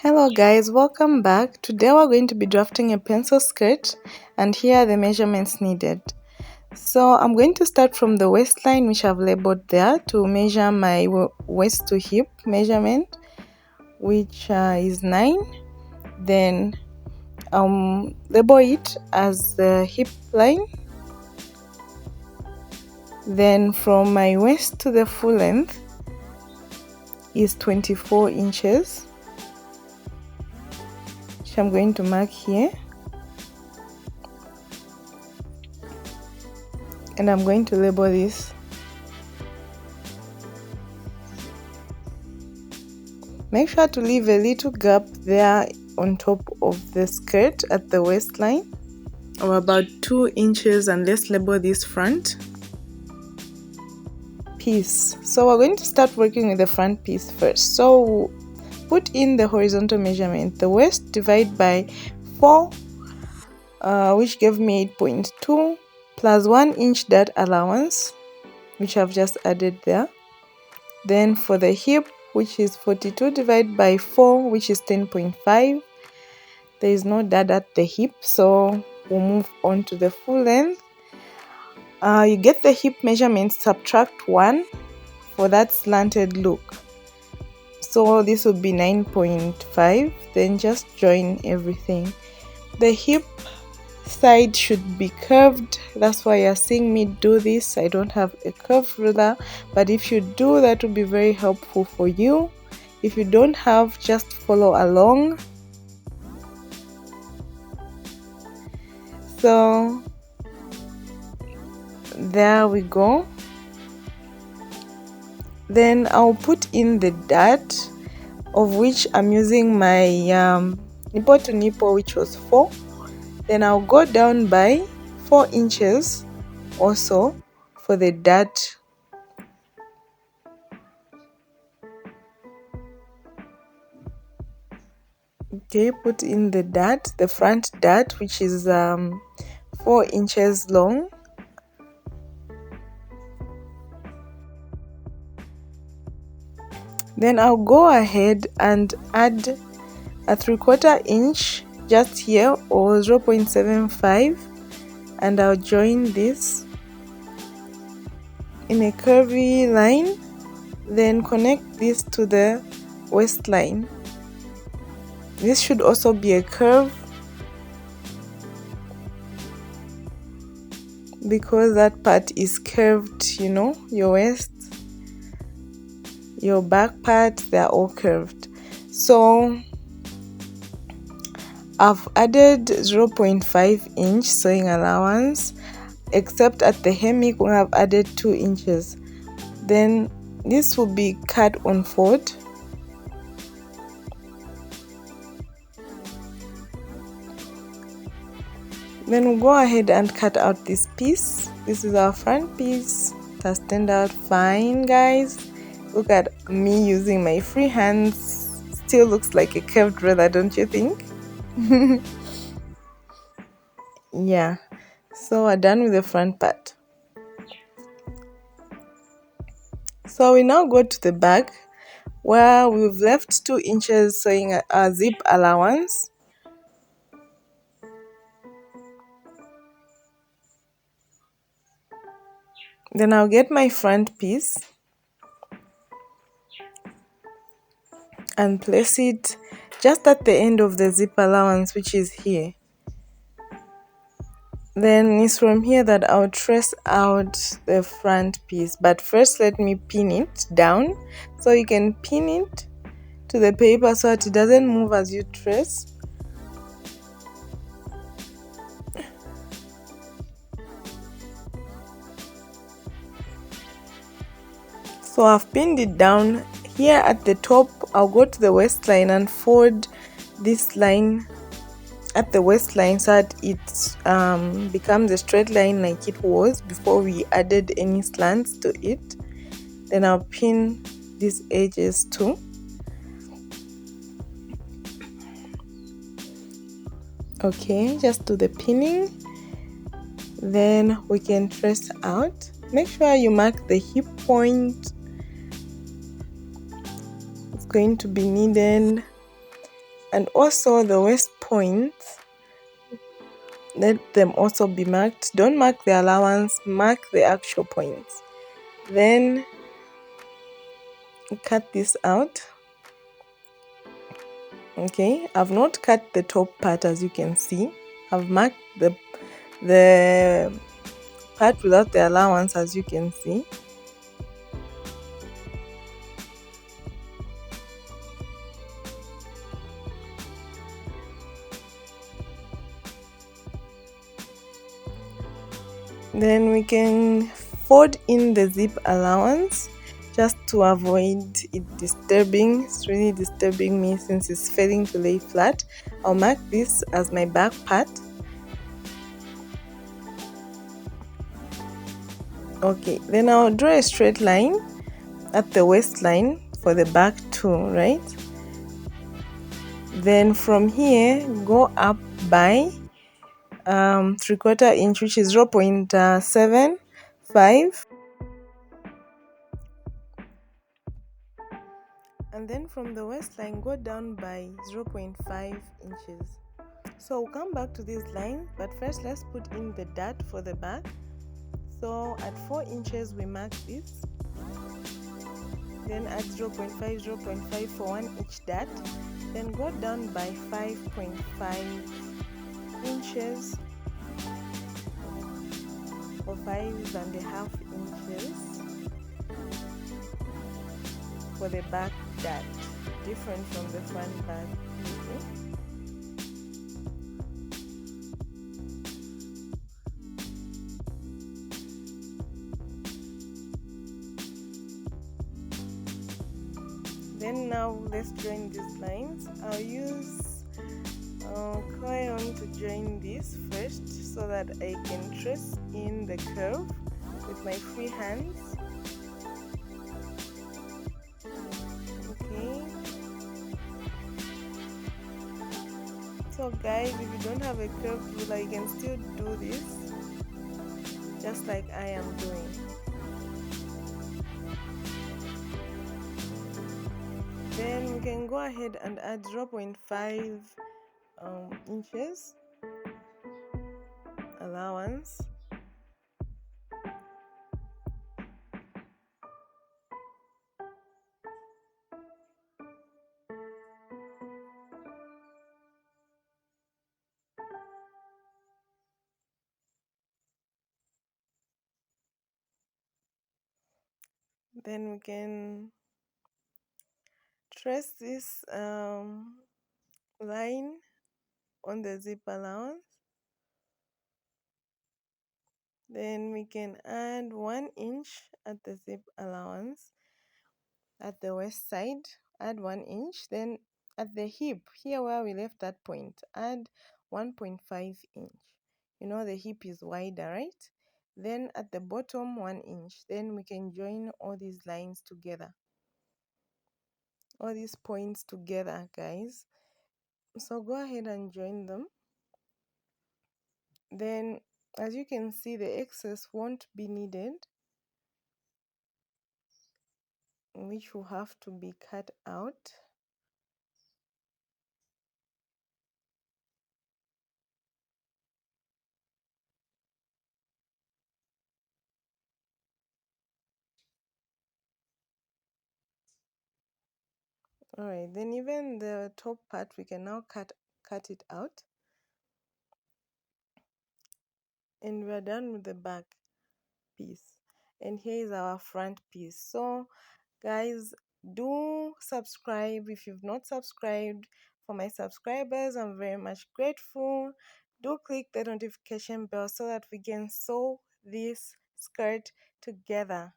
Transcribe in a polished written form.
Hello guys, welcome back. Today we're going to be drafting a pencil skirt and here are the measurements needed. So I'm going to start from the waistline, which I've labeled there, to measure my waist to hip measurement, which is 9. Then label it as the hip line. Then from my waist to the full length is 24 inches. Which I'm going to mark here, and I'm going to label this. Make sure to leave a little gap there on top of the skirt at the waistline, or about 2 inches, and let's label this front piece. So we're going to start working with the front piece first. So put in the horizontal measurement, the waist divide by 4, which gave me 8.2, plus 1 inch dart allowance, which I've just added there. Then for the hip, which is 42 divided by 4, which is 10.5. There is no dart at the hip, so we'll move on to the full length. You get the hip measurement, subtract 1 for that slanted look. So this would be 9.5. Then just join everything. The hip side should be curved. That's why you're seeing me do this. I don't have a curved ruler, but if you do, that would be very helpful for you. If you don't have, just follow along. So there we go. Then I'll put in the dart, of which I'm using my nipple to nipple, which was 4. Then I'll go down by 4 inches also for the dart. Okay, put in the dart, the front dart, which is 4 inches long. Then I'll go ahead and add a 3/4 inch just here, or 0.75, and I'll join this in a curvy line. Then connect this to the waistline. This should also be a curve, because that part is curved, you know, your waist, your back part, they're all curved. So I've added 0.5 inch sewing allowance, except at the hemmick where I've added 2 inches. Then this will be cut on fold. Then we'll go ahead and cut out this piece. This is our front piece. It has turned out fine, guys. Look at me using my free hands. Still looks like a curved ruler, don't you think? Yeah, so we're done with the front part. So we now go to the back, where we've left 2 inches sewing a zip allowance. Then I'll get my front piece and place it just at the end of the zip allowance, which is here. Then it's from here that I'll trace out the front piece, but first let me pin it down. So you can pin it to the paper so that it doesn't move as you trace. So I've pinned it down. Here at the top, I'll go to the waistline and fold this line at the waistline so that it becomes a straight line like it was before we added any slants to it. Then I'll pin these edges too. Okay, just do the pinning. Then we can trace out. Make sure you mark the hip point. It's going to be needed And also the waist points, let them also be marked. Don't mark the allowance, mark the actual points. Then cut this out. Okay, I've not cut the top part, as you can see. I've marked the part without the allowance, as you can see. Then we can fold in the zip allowance just to avoid it disturbing. It's really disturbing me since it's failing to lay flat. I'll mark this as my back part. Okay, then I'll draw a straight line at the waistline for the back too, right? Then from here go up by 3/4 inch, which is 0.75, and then from the waistline go down by 0.5 inches. So we'll come back to these lines, but first let's put in the dart for the back. So at 4 inches we mark this, then add 0.5, 0.5 for 1 each dart, then go down by 5.5 inches or 5.5 inches for the back dart, different from the front part. Then now let's join these lines. I'll use crayon to join this first so that I can trace in the curve with my free hands. Okay. So guys, if you don't have a curved ruler, you can still do this just like I am doing. Then we can go ahead and add 0.5 inches allowance. Then we can trace this line on the zip allowance. Then we can add 1 inch at the zip allowance at the waist side, add 1 inch. Then at the hip, here where we left that point, add 1.5 inch. You know the hip is wider, right? Then at the bottom, 1 inch. Then we can join all these lines together, all these points together, guys. So go ahead and join them. Then as you can see, the excess won't be needed, which will have to be cut out. Alright, then even the top part we can now cut it out, and we're done with the back piece. And here is our front piece. So guys, do subscribe if you've not subscribed. For my subscribers, I'm very much grateful. Do click the notification bell so that we can sew this skirt together.